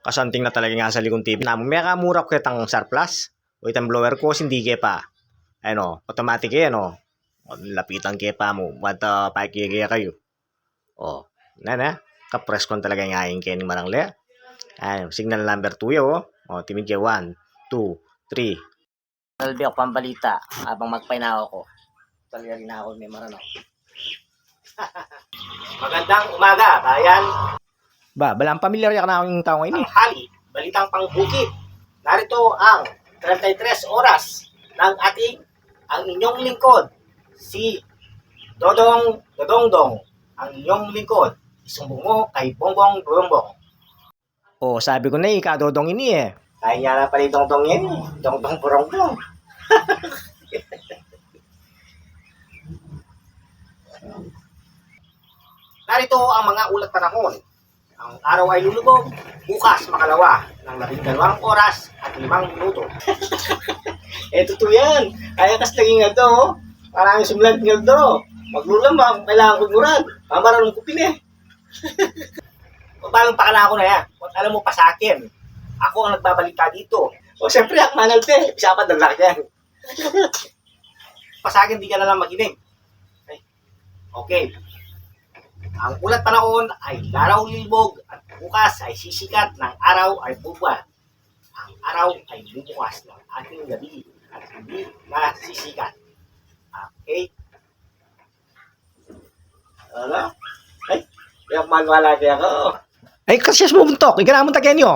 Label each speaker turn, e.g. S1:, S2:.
S1: Kasanting na talaga nga sa likong TV namin. May kamura ko itang surplus. O itang blower ko, hindi ke pa. Ano, automatic yan, o. Lapitan ke pa mo. Wata pakikaya kayo. O, na. Kapres ko talaga nga yung kening marangle. Ay, signal number 2 yo. O, timid ke 1, 2, 3. Nalbi ako pambalita habang magpainaw ko. Talaga rin ako may marano. Magandang umaga, bayan. Balang pamilyar ka na akong tao ngayon eh. Hali, balitang pangbukid. Narito ang 33 oras ng ang inyong lingkod, si Dodongdong, ang inyong lingkod. Isumbong mo kay Bongbong. Oh, sabi ko na Dodong ini eh. Kaya niya na pala yung Dongdong yan eh. Dongdong. Narito ang mga ulat panahon. Ang araw ay lulubog, bukas makalawa ng 12 oras at 5 minuto. Totoo yan. Kaya kas laging nga to, parang sumulat nga to. Maglulambang, kailangan ko murad. Mamarang kupin eh. Paano pakala ako na yan? Alam mo pa sa akin, ako ang nagbabalita dito. O siyempre, akmanal te. Isa pa dalak yan. Pa sa akin, di ka na lang makinig. Okay. Ang ulat panahon ay laraw lilbog at bukas ay sisikat ng araw ay buwan. Ang araw ay bubukas ng ating gabi at hindi na sisikat. Okay? Ano? Ay, yung manwala kaya ako. Ay, kasi mo buntok. Ika na munta kayo niyo.